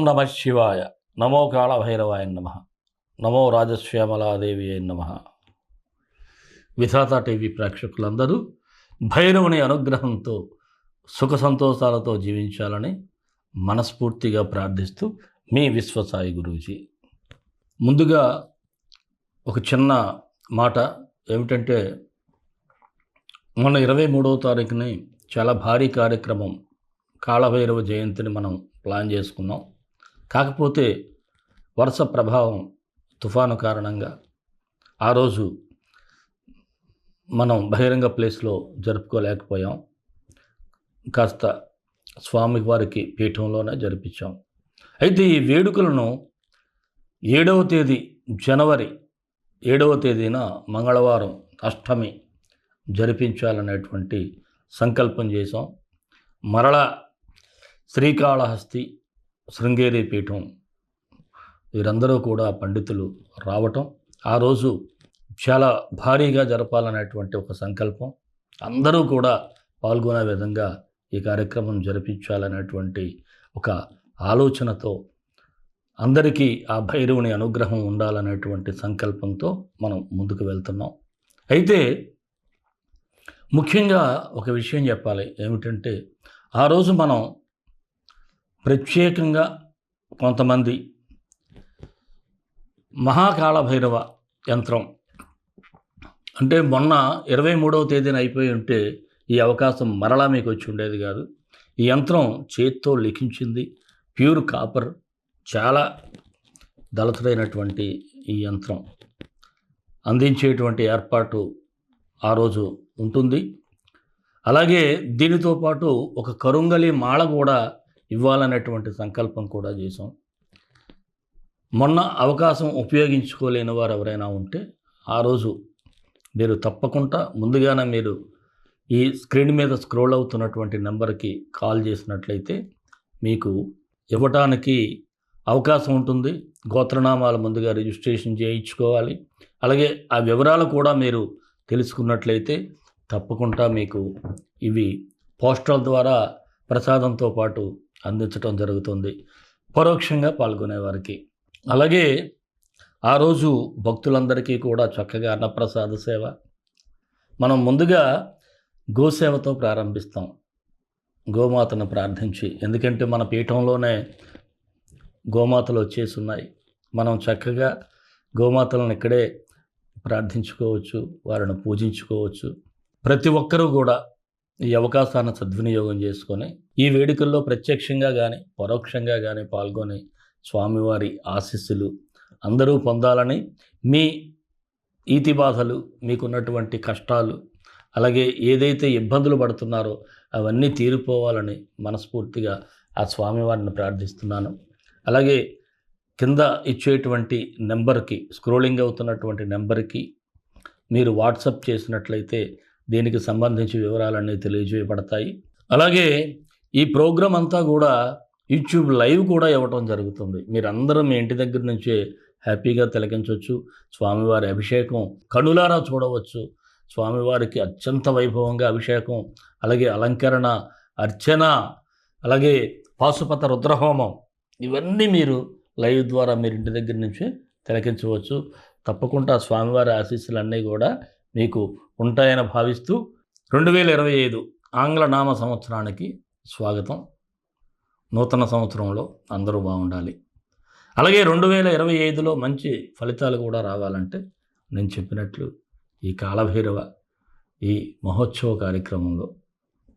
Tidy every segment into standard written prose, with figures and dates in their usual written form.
నమః శివాయ. నమో కాళభైరవాయ నమః. నమో రాజశ్యామలాదేవి నమః. విధాత టీవీ ప్రేక్షకులందరూ భైరవుని అనుగ్రహంతో సుఖ సంతోషాలతో జీవించాలని మనస్ఫూర్తిగా ప్రార్థిస్తూ మీ విశ్వసాయి గురూజీ. ముందుగా ఒక చిన్న మాట ఏమిటంటే, మొన్న 23వ తారీఖుని చాలా భారీ కార్యక్రమం కాళభైరవ జయంతిని మనం ప్లాన్ చేసుకున్నాం. కాకపోతే వర్ష ప్రభావం తుఫాను కారణంగా ఆ రోజు మనం బహిరంగ ప్లేస్లో జరుపుకోలేకపోయాం. కాస్త స్వామివారికి పీఠంలోనే జరిపించాం. అయితే ఈ వేడుకలను 7వ తేదీ జనవరి 7వ తేదీన మంగళవారం అష్టమి జరిపించాలనేటువంటి సంకల్పం చేశాం. మరలా శ్రీకాళహస్తి శృంగేరి పీఠం వీరందరూ కూడా పండితులు రావటం, ఆ రోజు చాలా భారీగా జరపాలనేటువంటి ఒక సంకల్పం, అందరూ కూడా పాల్గొనే విధంగా ఈ కార్యక్రమం జరిపించాలనేటువంటి ఒక ఆలోచనతో అందరికీ ఆ భైరవుని అనుగ్రహం ఉండాలనేటువంటి సంకల్పంతో మనం ముందుకు వెళ్తున్నాం. అయితే ముఖ్యంగా ఒక విషయం చెప్పాలి. ఏమిటంటే, ఆ రోజు మనం ప్రత్యేకంగా కొంతమంది మహాకాళభైరవ యంత్రం, అంటే మొన్న 23వ తేదీన అయిపోయి ఉంటే ఈ అవకాశం మరలా మీకు వచ్చి ఉండేది కాదు. ఈ యంత్రం చేత్తో లిఖించింది, ప్యూర్ కాపర్, చాలా దళితుడైనటువంటి ఈ యంత్రం అందించేటువంటి ఏర్పాటు ఆ రోజు ఉంటుంది. అలాగే దీనితో పాటు ఒక కరుంగలి మాల కూడా ఇవ్వాలనేటువంటి సంకల్పం కూడా చేశాం. మొన్న అవకాశం ఉపయోగించుకోలేని వారు ఎవరైనా ఉంటే ఆ రోజు మీరు తప్పకుండా ముందుగానే మీరు ఈ స్క్రీన్ మీద స్క్రోల్ అవుతున్నటువంటి నెంబర్కి కాల్ చేసినట్లయితే మీకు ఇవ్వటానికి అవకాశం ఉంటుంది. గోత్రనామాలు ముందుగా రిజిస్ట్రేషన్ చేయించుకోవాలి. అలాగే ఆ వివరాలు కూడా మీరు తెలుసుకున్నట్లయితే తప్పకుండా మీకు ఇవి పోస్టల్ ద్వారా ప్రసాదంతో పాటు అందించడం జరుగుతుంది పరోక్షంగా పాల్గొనేవారికి. అలాగే ఆ రోజు భక్తులందరికీ కూడా చక్కగా అన్నప్రసాద సేవ. మనం ముందుగా గోసేవతో ప్రారంభిస్తాం, గోమాతను ప్రార్థించి. ఎందుకంటే మన పీఠంలోనే గోమాతలు వచ్చేసి ఉన్నాయి. మనం చక్కగా గోమాతలను ఇక్కడే ప్రార్థించుకోవచ్చు, వారిని పూజించుకోవచ్చు. ప్రతి ఒక్కరూ కూడా ఈ అవకాశాన్ని సద్వినియోగం చేసుకొని ఈ వేడుకల్లో ప్రత్యక్షంగా కానీ పరోక్షంగా కానీ పాల్గొని స్వామివారి ఆశీస్సులు అందరూ పొందాలని, మీ ఈతి బాధలు, మీకున్నటువంటి కష్టాలు, అలాగే ఏదైతే ఇబ్బందులు పడుతున్నారో అవన్నీ తీరిపోవాలని మనస్ఫూర్తిగా ఆ స్వామివారిని ప్రార్థిస్తున్నాను. అలాగే కింద ఇచ్చేటువంటి నెంబర్కి, స్క్రోలింగ్ అవుతున్నటువంటి నెంబర్కి మీరు వాట్సాప్ చేసినట్లయితే దీనికి సంబంధించి వివరాలన్నీ తెలియజేయబడతాయి. అలాగే ఈ ప్రోగ్రాం అంతా కూడా యూట్యూబ్ లైవ్ కూడా ఇవ్వటం జరుగుతుంది. మీరందరూ మీ ఇంటి దగ్గర నుంచే హ్యాపీగా తిలకించవచ్చు. స్వామివారి అభిషేకం కనులారా చూడవచ్చు. స్వామివారికి అత్యంత వైభవంగా అభిషేకం, అలాగే అలంకరణ, అర్చన, అలాగే పాశుపత రుద్రహోమం, ఇవన్నీ మీరు లైవ్ ద్వారా మీరు ఇంటి దగ్గర నుంచే తిలకించవచ్చు. తప్పకుండా స్వామివారి ఆశీస్సులన్నీ కూడా మీకు ఉంటాయని భావిస్తూ 2025 ఆంగ్ల నామ సంవత్సరానికి స్వాగతం. నూతన సంవత్సరంలో అందరూ బాగుండాలి. అలాగే 2025లో మంచి ఫలితాలు కూడా రావాలంటే నేను చెప్పినట్లు ఈ కాళభైరవ ఈ మహోత్సవ కార్యక్రమంలో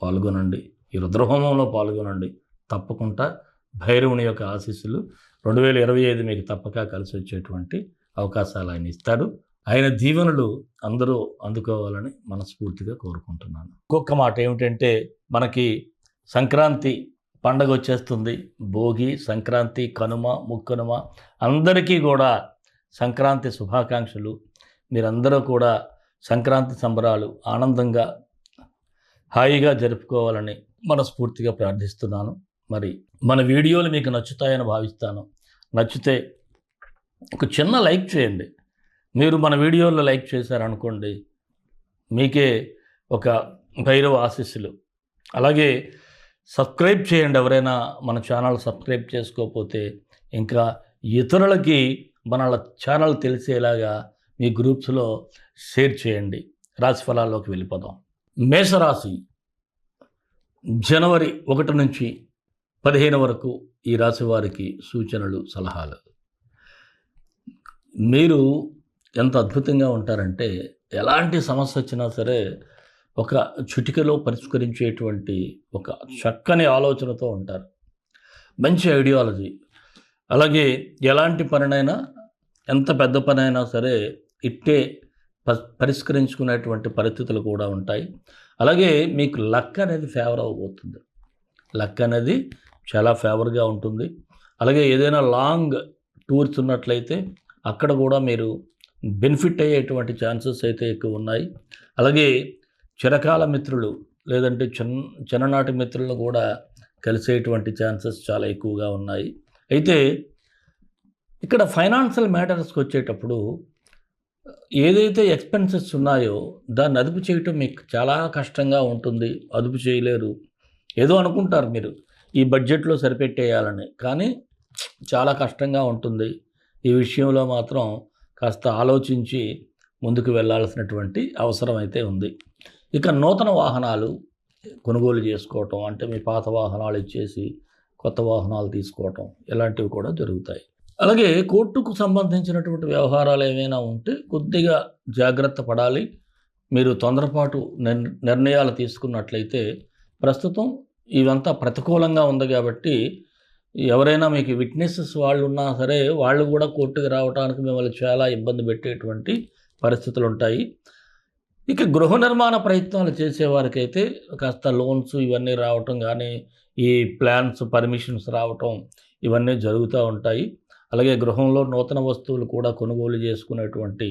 పాల్గొనండి, ఈ రుద్రహోమంలో పాల్గొనండి. తప్పకుండా భైరవుని యొక్క ఆశీస్సులు 2025 మీకు తప్పక కలిసి వచ్చేటువంటి అవకాశాలు ఆయన ఇస్తాడు. ఆయన దీవెనలు అందరూ అందుకోవాలని మనస్ఫూర్తిగా కోరుకుంటున్నాను. ఇంకొక మాట ఏమిటంటే, మనకి సంక్రాంతి పండగ వచ్చేస్తుంది. భోగి, సంక్రాంతి, కనుమ, ముక్కనుమ అందరికీ కూడా సంక్రాంతి శుభాకాంక్షలు. మీరందరూ కూడా సంక్రాంతి సంబరాలు ఆనందంగా హాయిగా జరుపుకోవాలని మనస్ఫూర్తిగా ప్రార్థిస్తున్నాను. మరి మన వీడియోలు మీకు నచ్చుతాయని భావిస్తాను. నచ్చితే ఒక చిన్న లైక్ చేయండి. మీరు మన వీడియోలో లైక్ చేశారనుకోండి, మీకే ఒక భైరవ ఆశీస్సులు. అలాగే సబ్స్క్రైబ్ చేయండి. ఎవరైనా మన ఛానల్ సబ్స్క్రైబ్ చేసుకోకపోతే, ఇంకా ఇతరులకి మన ఛానల్ తెలిసేలాగా మీ గ్రూప్స్లో షేర్ చేయండి. రాశి ఫలాల్లోకి వెళ్ళిపోదాం. మేషరాశి జనవరి 1 నుంచి 15 వరకు ఈ రాశి వారికి సూచనలు, సలహాలు. మీరు ఎంత అద్భుతంగా ఉంటారంటే, ఎలాంటి సమస్య వచ్చినా సరే ఒక చిటికెలో పరిష్కరించేటువంటి ఒక చక్కని ఆలోచనతో ఉంటారు. మంచి ఐడియాలజీ. అలాగే ఎలాంటి పనినైనా, ఎంత పెద్ద పనైనా సరే ఇట్టే పరిష్కరించుకునేటువంటి పరిస్థితులు కూడా ఉంటాయి. అలాగే మీకు లక్ అనేది ఫేవర్ అవ్వబోతుంది. లక్ అనేది చాలా ఫేవర్గా ఉంటుంది. అలాగే ఏదైనా లాంగ్ టూర్స్ ఉన్నట్లయితే అక్కడ కూడా మీరు బెనిఫిట్ అయ్యేటువంటి ఛాన్సెస్ అయితే ఎక్కువ ఉన్నాయి. అలాగే చిరకాల మిత్రులు లేదంటే చిన్ననాటి మిత్రులను కూడా కలిసేటువంటి ఛాన్సెస్ చాలా ఎక్కువగా ఉన్నాయి. అయితే ఇక్కడ ఫైనాన్షియల్ మ్యాటర్స్కి వచ్చేటప్పుడు ఏదైతే ఎక్స్పెన్సెస్ ఉన్నాయో దాన్ని అదుపు చేయటం మీకు చాలా కష్టంగా ఉంటుంది. అదుపు చేయలేరు. ఏదో అనుకుంటారు మీరు ఈ బడ్జెట్లో సరిపెట్టేయాలని, కానీ చాలా కష్టంగా ఉంటుంది. ఈ విషయంలో మాత్రం కాస్త ఆలోచించి ముందుకు వెళ్ళాల్సినటువంటి అవసరం అయితే ఉంది. ఇక నూతన వాహనాలు కొనుగోలు చేసుకోవటం, అంటే మీ పాత వాహనాలు ఇచ్చేసి కొత్త వాహనాలు తీసుకోవటం, ఇలాంటివి కూడా జరుగుతాయి. అలాగే కోర్టుకు సంబంధించినటువంటి వ్యవహారాలు ఏమైనా ఉంటే కొద్దిగా జాగ్రత్త పడాలి. మీరు తొందరపాటు నిర్ణయాలు తీసుకున్నట్లయితే, ప్రస్తుతం ఇవంతా ప్రతికూలంగా ఉంది కాబట్టి ఎవరైనా మీకు విట్నెసెస్ వాళ్ళు ఉన్నా సరే వాళ్ళు కూడా కోర్టుకు రావడానికి మిమ్మల్ని చాలా ఇబ్బంది పెట్టేటువంటి పరిస్థితులు ఉంటాయి. ఇక గృహ నిర్మాణ ప్రయత్నాలు చేసేవారికైతే కాస్త లోన్స్ ఇవన్నీ రావటం కానీ, ఈ ప్లాన్స్ పర్మిషన్స్ రావటం ఇవన్నీ జరుగుతూ ఉంటాయి. అలాగే గృహంలో నూతన వస్తువులు కూడా కొనుగోలు చేసుకునేటువంటి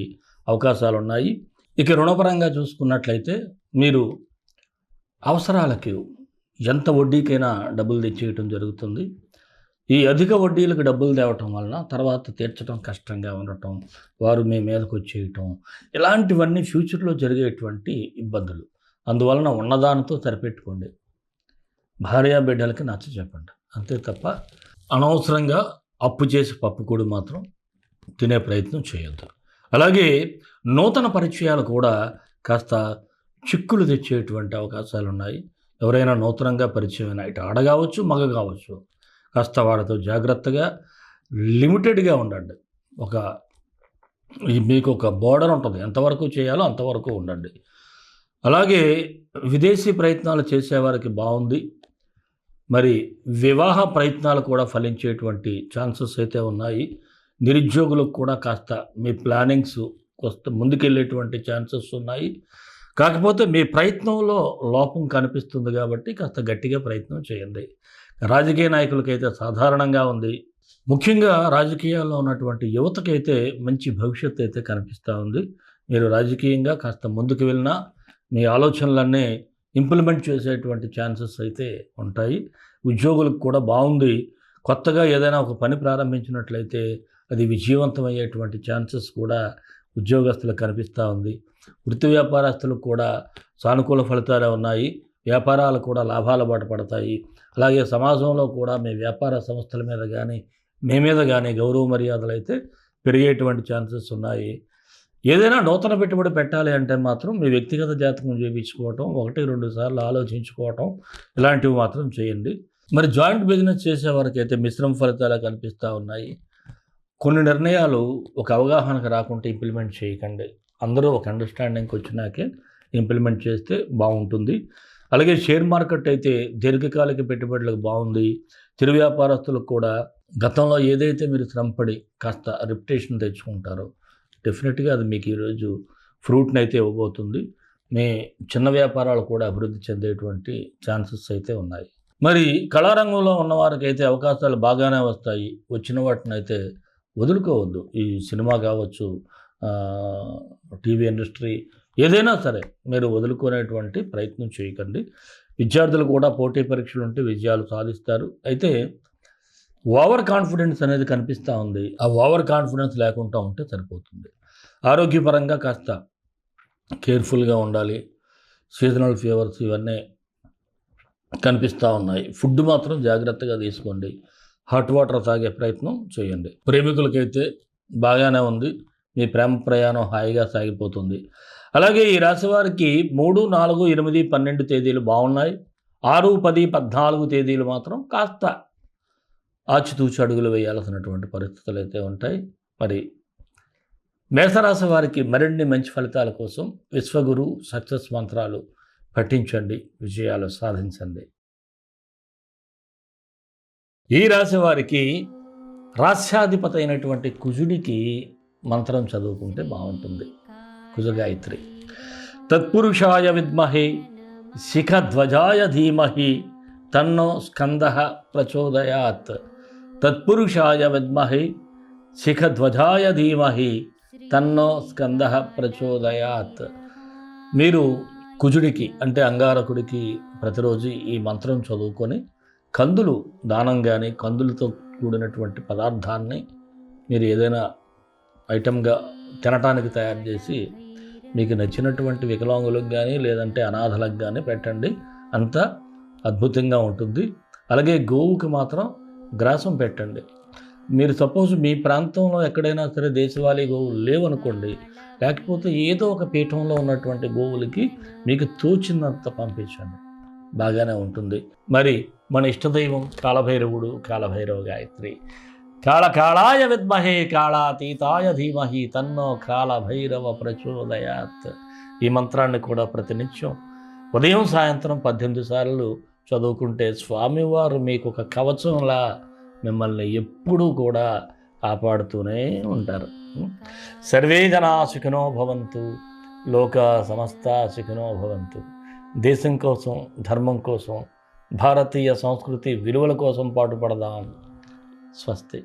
అవకాశాలు ఉన్నాయి. ఇక రుణపరంగా చూసుకున్నట్లయితే మీరు అవసరాలకు ఎంత వడ్డీకైనా డబ్బులు తెచ్చేయటం జరుగుతుంది. ఈ అధిక వడ్డీలకు డబ్బులు తేవటం వలన తర్వాత తీర్చడం కష్టంగా ఉండటం, వారు మీ మీదకు వచ్చేయటం, ఇలాంటివన్నీ ఫ్యూచర్లో జరిగేటువంటి ఇబ్బందులు. అందువలన ఉన్నదానితో సరిపెట్టుకోండి. భార్యా బిడ్డలకి నచ్చ చెప్పండి, అంతే తప్ప అనవసరంగా అప్పు చేసి పప్పుకూడు మాత్రం తినే ప్రయత్నం చేయొద్దు. అలాగే నూతన పరిచయాలు కూడా కాస్త చిక్కులు తెచ్చేటువంటి అవకాశాలు ఉన్నాయి. ఎవరైనా నూతనంగా పరిచయమైన ఇటు ఆడ కావచ్చు, మగ కావచ్చు, కాస్త వాడితో జాగ్రత్తగా లిమిటెడ్గా ఉండండి. మీకు ఒక బోర్డర్ ఉంటుంది, ఎంతవరకు చేయాలో అంతవరకు ఉండండి. అలాగే విదేశీ ప్రయత్నాలు చేసేవారికి బాగుంది. మరి వివాహ ప్రయత్నాలు కూడా ఫలించేటువంటి ఛాన్సెస్ అయితే ఉన్నాయి. నిరుద్యోగులకు కూడా కాస్త మీ ప్లానింగ్స్ కొంత ముందుకెళ్ళేటువంటి ఛాన్సెస్ ఉన్నాయి. కాకపోతే మీ ప్రయత్నంలో లోపం కనిపిస్తుంది కాబట్టి కాస్త గట్టిగా ప్రయత్నం చేయండి. రాజకీయ నాయకులకైతే సాధారణంగా ఉంది. ముఖ్యంగా రాజకీయాల్లో ఉన్నటువంటి యువతకైతే మంచి భవిష్యత్తు అయితే కనిపిస్తూ ఉంది. మీరు రాజకీయంగా కాస్త ముందుకు వెళ్ళినా మీ ఆలోచనలన్నీ ఇంప్లిమెంట్ చేసేటువంటి ఛాన్సెస్ అయితే ఉంటాయి. ఉద్యోగులకు కూడా బాగుంది. కొత్తగా ఏదైనా ఒక పని ప్రారంభించినట్లయితే అది విజయవంతమయ్యేటువంటి ఛాన్సెస్ కూడా ఉద్యోగస్తులకు కనిపిస్తూ ఉంది. వృత్తి వ్యాపారస్తులకు కూడా సానుకూల ఫలితాలే ఉన్నాయి. వ్యాపారాలు కూడా లాభాల బాట పడతాయి. అలాగే సమాజంలో కూడా మీ వ్యాపార సంస్థల మీద కానీ, మీ మీద కానీ గౌరవ మర్యాదలు అయితే పెరిగేటువంటి ఛాన్సెస్ ఉన్నాయి. ఏదైనా నూతన పెట్టుబడి పెట్టాలి అంటే మాత్రం మీ వ్యక్తిగత జాతకం చేయించుకోవటం, 1-2 సార్లు ఆలోచించుకోవటం, ఇలాంటివి మాత్రం చేయండి. మరి జాయింట్ బిజినెస్ చేసేవారికి అయితే మిశ్రమ ఫలితాలు కనిపిస్తూ ఉన్నాయి. కొన్ని నిర్ణయాలు ఒక అవగాహనకు రాకుంటే ఇంప్లిమెంట్ చేయకండి. అందరూ ఒక అండర్స్టాండింగ్కి వచ్చినాకే ఇంప్లిమెంట్ చేస్తే బాగుంటుంది. అలాగే షేర్ మార్కెట్ అయితే దీర్ఘకాలిక పెట్టుబడులకు బాగుంది. చిరు వ్యాపారస్తులకు కూడా గతంలో ఏదైతే మీరు శ్రమపడి కాస్త రెప్యుటేషన్ తెచ్చుకుంటారో డెఫినెట్గా అది మీకు ఈరోజు ఫ్రూట్ని అయితే ఇవ్వబోతుంది. మీ చిన్న వ్యాపారాలు కూడా అభివృద్ధి చెందేటువంటి ఛాన్సెస్ అయితే ఉన్నాయి. మరి కళారంగంలో ఉన్నవారికి అయితే అవకాశాలు బాగానే వస్తాయి. వచ్చిన వాటిని అయితే వదులుకోవద్దు. ఈ సినిమా కావచ్చు, టీవీ ఇండస్ట్రీ, ఏదైనా సరే మీరు వదులుకునేటువంటి ప్రయత్నం చేయకండి. విద్యార్థులు కూడా పోటీ పరీక్షలు ఉంటే విజయాలు సాధిస్తారు. అయితే ఓవర్ కాన్ఫిడెన్స్ అనేది కనిపిస్తూ ఉంది. ఆ ఓవర్ కాన్ఫిడెన్స్ లేకుండా ఉంటే సరిపోతుంది. ఆరోగ్యపరంగా కాస్త కేర్ఫుల్గా ఉండాలి. సీజనల్ ఫీవర్స్ ఇవన్నీ కనిపిస్తూ ఉన్నాయి. ఫుడ్ మాత్రం జాగ్రత్తగా తీసుకోండి. హాట్ వాటర్ తాగే ప్రయత్నం చేయండి. ప్రేమికులకైతే బాగానే ఉంది. మీ ప్రేమ ప్రయాణం హాయిగా సాగిపోతుంది. అలాగే ఈ రాశి వారికి 3, 4, 8, 12 తేదీలు బాగున్నాయి. 6, 10, 14 తేదీలు మాత్రం కాస్త ఆచితూచి అడుగులు వేయాల్సినటువంటి పరిస్థితులు అయితే ఉంటాయి. మరి మేషరాశి వారికి మరిన్ని మంచి ఫలితాల కోసం విశ్వగురు సక్సెస్ మంత్రాలు పఠించండి, విజయాలు సాధించండి. ఈ రాశి వారికి రాస్యాధిపతి అయినటువంటి కుజుడికి మంత్రం చదువుకుంటే బాగుంటుంది. కుజగాయత్రి. తత్పురుషాయ విద్మహే శిఖధ్వజాయ ధీమహి తన్నో స్కందః ప్రచోదయాత్. తత్పురుషాయ విద్మహే శిఖధ్వజాయ ధీమహి తన్నో స్కందః ప్రచోదయాత్. మీరు కుజుడికి అంటే అంగారకుడికి ప్రతిరోజు ఈ మంత్రం చదువుకొని కందులు దానం కానీ కందులతో కూడినటువంటి పదార్థాన్ని మీరు ఏదైనా ఐటమ్గా తినటానికి తయారు చేసి మీకు నచ్చినటువంటి వికలాంగులకు కానీ లేదంటే అనాథలకు కానీ పెట్టండి. అంత అద్భుతంగా ఉంటుంది. అలాగే గోవుకి మాత్రం గ్రాసం పెట్టండి. మీరు సపోజ్ మీ ప్రాంతంలో ఎక్కడైనా సరే దేశవాళీ గోవులు లేవనుకోండి, లేకపోతే ఏదో ఒక పీఠంలో ఉన్నటువంటి గోవులకి మీకు తోచినంత పంపించండి, బాగానే ఉంటుంది. మరి మన ఇష్టదైవం కాలభైరవుడు, కాలభైరవ గాయత్రి. కాళకాళాయ విద్మహే కాళాతీతాయ ధీమహి తన్నో కాలభైరవ ప్రచోదయాత్. ఈ మంత్రాన్ని కూడా ప్రతినిత్యం ఉదయం సాయంత్రం 18 సార్లు చదువుకుంటే స్వామివారు మీకు ఒక కవచంలా మిమ్మల్ని ఎప్పుడూ కూడా కాపాడుతూనే ఉంటారు. సర్వే జనా సుఖినో భవంతు, లోక సమస్త సుఖినో భవంతు. దేశం కోసం, ధర్మం కోసం, భారతీయ సంస్కృతి విలువల కోసం పాటుపడదాం. స్వస్తి.